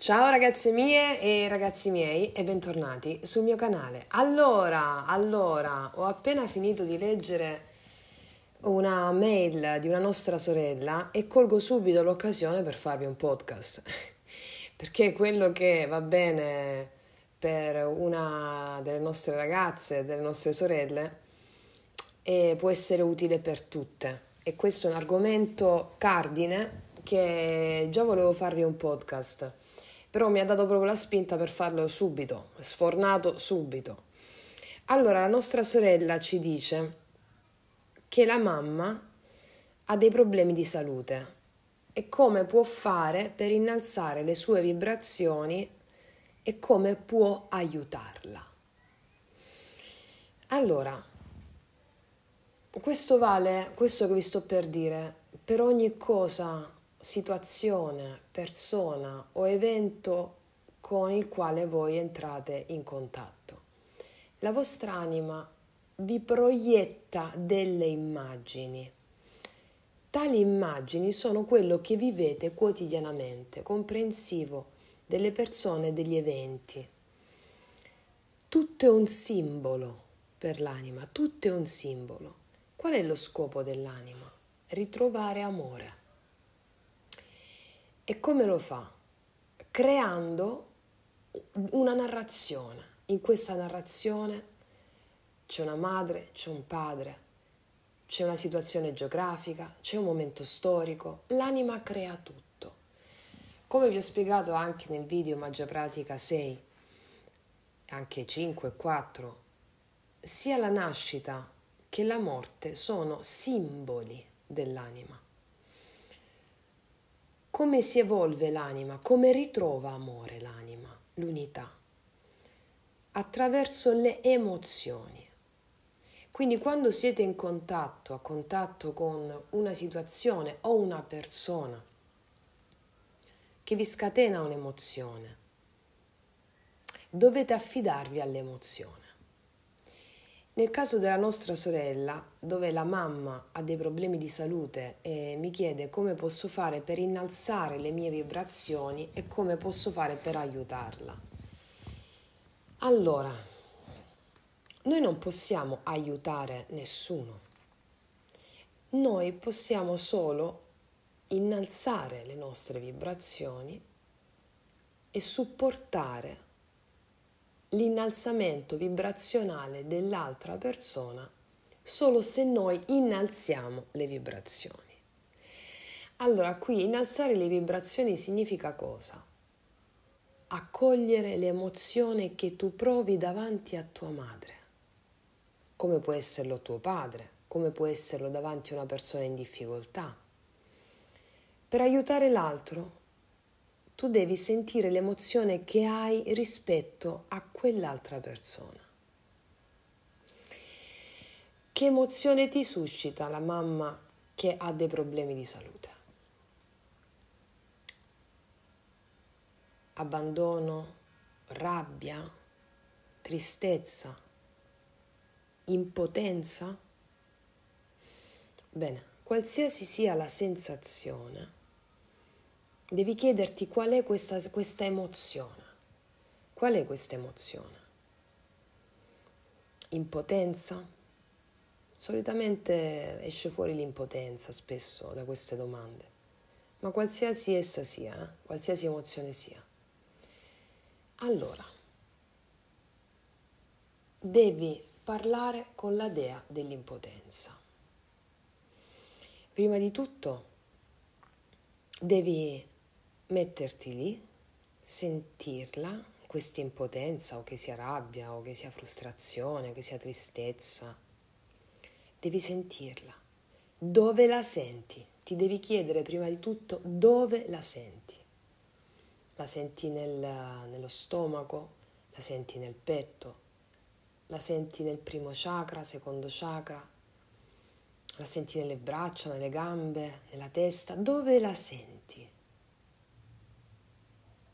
Ciao ragazze mie e ragazzi miei e bentornati sul mio canale. Allora, ho appena finito di leggere una mail di una nostra sorella e colgo subito l'occasione per farvi un podcast. Perché quello che va bene per una delle nostre ragazze, delle nostre sorelle, può essere utile per tutte. E questo è un argomento cardine che già volevo farvi un podcast. Però mi ha dato proprio la spinta per farlo subito, sfornato subito. Allora, la nostra sorella ci dice che la mamma ha dei problemi di salute e come può fare per innalzare le sue vibrazioni e come può aiutarla. Allora, questo che vi sto per dire, per ogni cosa, situazione, persona o evento con il quale voi entrate in contatto. La vostra anima vi proietta delle immagini. Tali immagini sono quello che vivete quotidianamente, comprensivo delle persone e degli eventi. Tutto è un simbolo per l'anima, tutto è un simbolo. Qual è lo scopo dell'anima? Ritrovare amore. E come lo fa? Creando una narrazione. In questa narrazione c'è una madre, c'è un padre, c'è una situazione geografica, c'è un momento storico. L'anima crea tutto. Come vi ho spiegato anche nel video Magia Pratica 6, anche 5 e 4, sia la nascita che la morte sono simboli dell'anima. Come si evolve l'anima? Come ritrova amore l'anima? L'unità. Attraverso le emozioni. Quindi quando siete a contatto con una situazione o una persona che vi scatena un'emozione, dovete affidarvi all'emozione. Nel caso della nostra sorella, dove la mamma ha dei problemi di salute e mi chiede come posso fare per innalzare le mie vibrazioni e come posso fare per aiutarla. Allora, noi non possiamo aiutare nessuno. Noi possiamo solo innalzare le nostre vibrazioni e supportare l'innalzamento vibrazionale dell'altra persona solo se noi innalziamo le vibrazioni. Allora, qui innalzare le vibrazioni significa cosa? Accogliere l'emozione che tu provi davanti a tua madre, come può esserlo tuo padre, come può esserlo davanti a una persona in difficoltà. Per aiutare l'altro, tu devi sentire l'emozione che hai rispetto a quell'altra persona. Che emozione ti suscita la mamma che ha dei problemi di salute? Abbandono, rabbia, tristezza, impotenza? Bene, qualsiasi sia la sensazione, devi chiederti qual è questa emozione. Qual è questa emozione? Impotenza? Solitamente esce fuori l'impotenza spesso da queste domande, ma qualsiasi essa sia, qualsiasi emozione sia. Allora, devi parlare con la dea dell'impotenza. Prima di tutto, devi metterti lì, sentirla, questa impotenza, o che sia rabbia, o che sia frustrazione, o che sia tristezza. Devi sentirla. Dove la senti? Ti devi chiedere prima di tutto dove la senti. La senti nello stomaco, la senti nel petto, la senti nel primo chakra, secondo chakra, la senti nelle braccia, nelle gambe, nella testa. Dove la senti?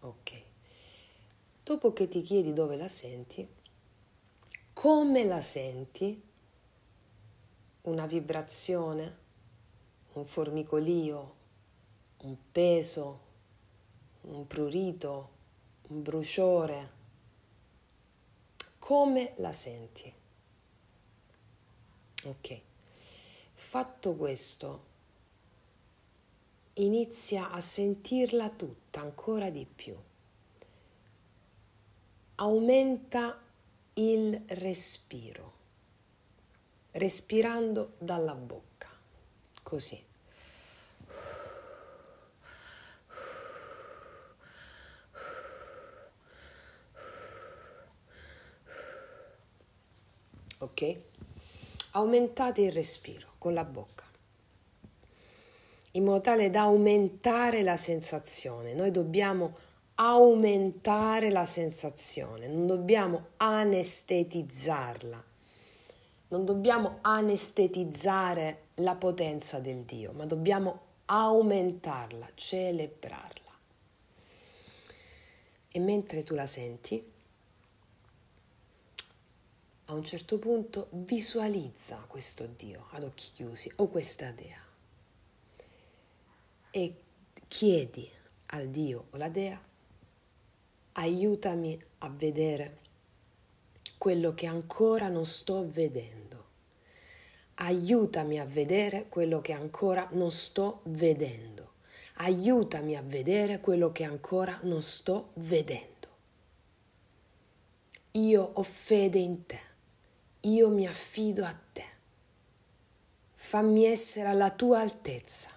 Ok. Dopo che ti chiedi dove la senti, come la senti? Una vibrazione, un formicolio, un peso, un prurito, un bruciore. Come la senti? Ok. Fatto questo, inizia a sentirla tutta ancora di più. Aumenta il respiro, respirando dalla bocca, così. Ok? Aumentate il respiro con la bocca, in modo tale da aumentare la sensazione. Noi dobbiamo aumentare la sensazione, non dobbiamo anestetizzarla, non dobbiamo anestetizzare la potenza del Dio, ma dobbiamo aumentarla, celebrarla. E mentre tu la senti, a un certo punto visualizza questo Dio ad occhi chiusi o questa dea e chiedi al Dio o la dea: aiutami a vedere quello che ancora non sto vedendo. Aiutami a vedere quello che ancora non sto vedendo. Aiutami a vedere quello che ancora non sto vedendo. Io ho fede in te. Io mi affido a te. Fammi essere alla tua altezza.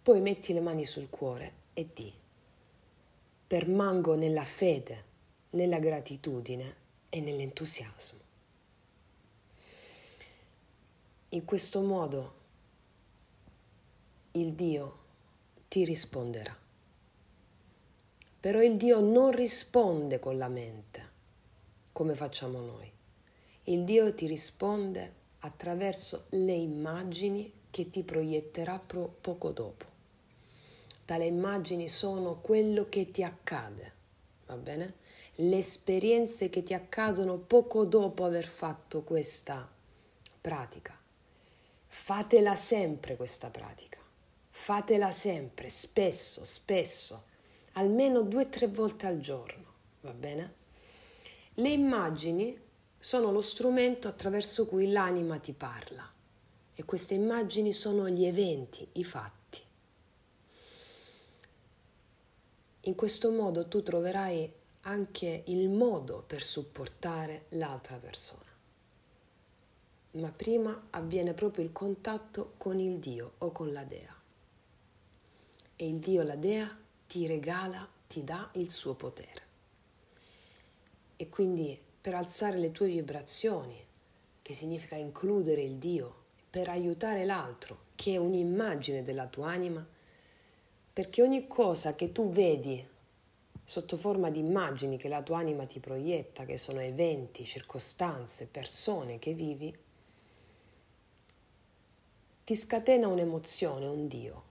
Poi metti le mani sul cuore e di: permango nella fede, nella gratitudine e nell'entusiasmo. In questo modo il Dio ti risponderà. Però il Dio non risponde con la mente, come facciamo noi. Il Dio ti risponde attraverso le immagini che ti proietterà poco dopo. Tale immagini sono quello che ti accade, va bene? Le esperienze che ti accadono poco dopo aver fatto questa pratica. Fatela sempre questa pratica, fatela sempre, spesso, almeno 2-3 volte al giorno, va bene? Le immagini sono lo strumento attraverso cui l'anima ti parla e queste immagini sono gli eventi, i fatti. In questo modo tu troverai anche il modo per supportare l'altra persona. Ma prima avviene proprio il contatto con il Dio o con la dea. E il Dio o la dea ti regala, ti dà il suo potere. E quindi per alzare le tue vibrazioni, che significa includere il Dio, per aiutare l'altro, che è un'immagine della tua anima, perché ogni cosa che tu vedi sotto forma di immagini che la tua anima ti proietta, che sono eventi, circostanze, persone che vivi, ti scatena un'emozione, un Dio.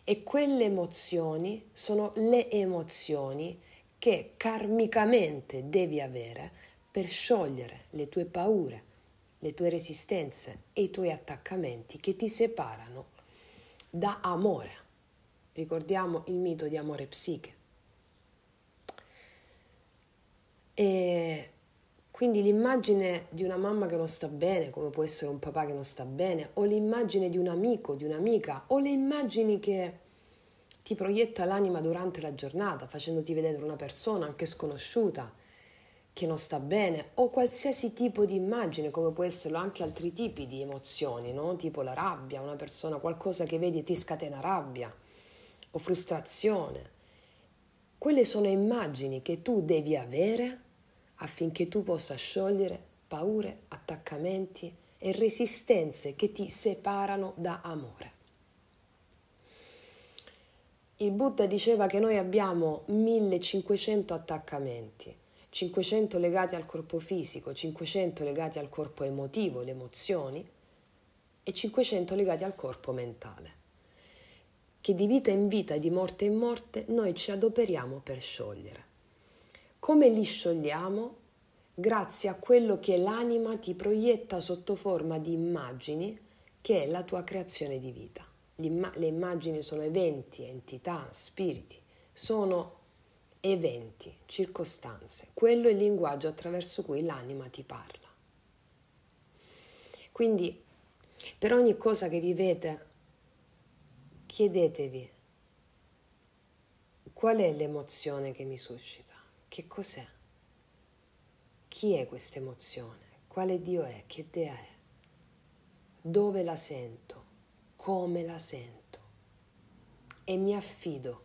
E quelle emozioni sono le emozioni che karmicamente devi avere per sciogliere le tue paure, le tue resistenze e i tuoi attaccamenti che ti separano da amore. Ricordiamo il mito di amore psiche. E quindi l'immagine di una mamma che non sta bene, come può essere un papà che non sta bene, o l'immagine di un amico, di un'amica, o le immagini che ti proietta l'anima durante la giornata, facendoti vedere una persona anche sconosciuta che non sta bene, o qualsiasi tipo di immagine, come può esserlo anche altri tipi di emozioni, no? Tipo la rabbia, una persona, qualcosa che vedi e ti scatena rabbia o frustrazione. Quelle sono immagini che tu devi avere affinché tu possa sciogliere paure, attaccamenti e resistenze che ti separano da amore. Il Buddha diceva che noi abbiamo 1500 attaccamenti, 500 legati al corpo fisico, 500 legati al corpo emotivo, le emozioni, e 500 legati al corpo mentale, che di vita in vita e di morte in morte noi ci adoperiamo per sciogliere. Come li sciogliamo? Grazie a quello che l'anima ti proietta sotto forma di immagini, che è la tua creazione di vita. Le immagini sono eventi, entità, spiriti, sono eventi, circostanze. Quello è il linguaggio attraverso cui l'anima ti parla. Quindi, per ogni cosa che vivete, chiedetevi qual è l'emozione che mi suscita, che cos'è, chi è questa emozione, quale Dio è, che Dea è, dove la sento, come la sento, e mi affido.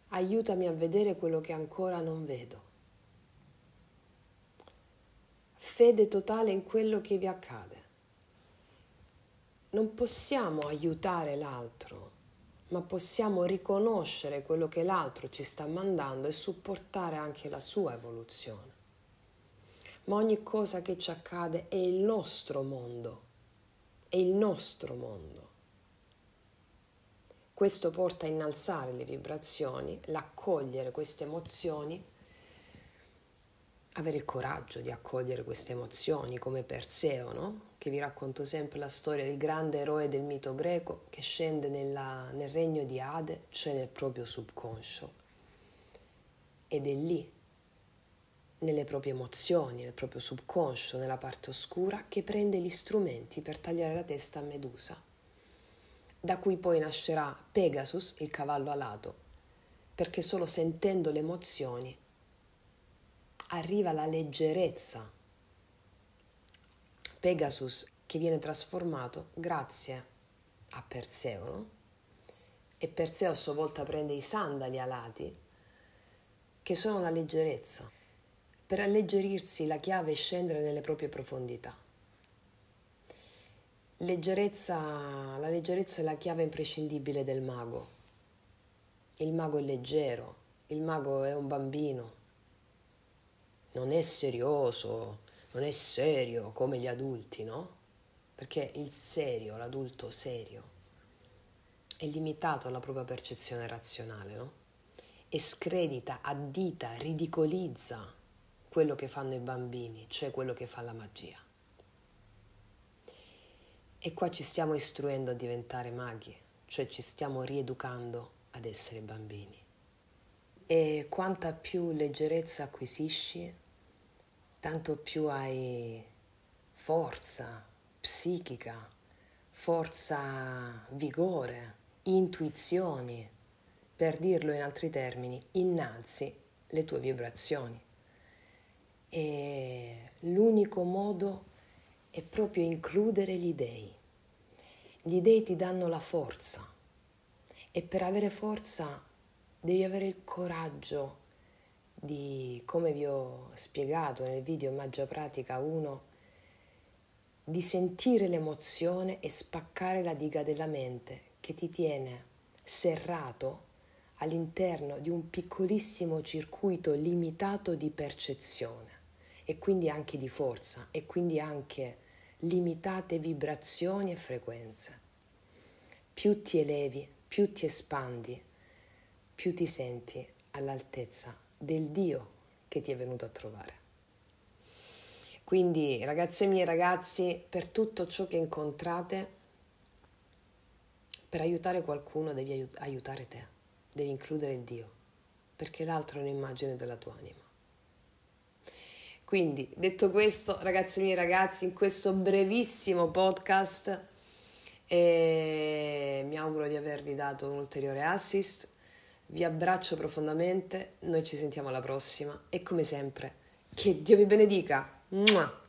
Aiutami a vedere quello che ancora non vedo. Fede totale in quello che vi accade. Non possiamo aiutare l'altro, ma possiamo riconoscere quello che l'altro ci sta mandando e supportare anche la sua evoluzione. Ma ogni cosa che ci accade è il nostro mondo, è il nostro mondo. Questo porta a innalzare le vibrazioni, l'accogliere queste emozioni, avere il coraggio di accogliere queste emozioni come Perseo, no? Che vi racconto sempre la storia del grande eroe del mito greco che scende nel regno di Ade, cioè nel proprio subconscio, ed è lì, nelle proprie emozioni, nel proprio subconscio, nella parte oscura, che prende gli strumenti per tagliare la testa a Medusa, da cui poi nascerà Pegasus, il cavallo alato, perché solo sentendo le emozioni arriva la leggerezza. Pegasus che viene trasformato grazie a Perseo, no? E Perseo a sua volta prende i sandali alati, che sono la leggerezza. Per alleggerirsi la chiave è scendere nelle proprie profondità. La leggerezza è la chiave imprescindibile del mago. Il mago è leggero, il mago è un bambino. Non è serioso, non è serio come gli adulti, no? Perché il serio, l'adulto serio, è limitato alla propria percezione razionale, no? E scredita, addita, ridicolizza quello che fanno i bambini, cioè quello che fa la magia. E qua ci stiamo istruendo a diventare maghi, cioè ci stiamo rieducando ad essere bambini. E quanta più leggerezza acquisisci, tanto più hai forza psichica, forza, vigore, intuizioni, per dirlo in altri termini, innalzi le tue vibrazioni. E l'unico modo è proprio includere gli dèi. Gli dèi ti danno la forza e per avere forza devi avere il coraggio di, come vi ho spiegato nel video Magia Pratica 1, di sentire l'emozione e spaccare la diga della mente che ti tiene serrato all'interno di un piccolissimo circuito limitato di percezione e quindi anche di forza e quindi anche limitate vibrazioni e frequenze. Più ti elevi, più ti espandi, più ti senti all'altezza del Dio che ti è venuto a trovare. Quindi, ragazze mie e ragazzi, per tutto ciò che incontrate, per aiutare qualcuno devi aiutare te, devi includere il Dio, perché l'altro è un'immagine della tua anima. Quindi, detto questo, ragazze mie e ragazzi, in questo brevissimo podcast mi auguro di avervi dato un ulteriore assist, vi abbraccio profondamente, noi ci sentiamo alla prossima e come sempre, che Dio vi benedica! Mua!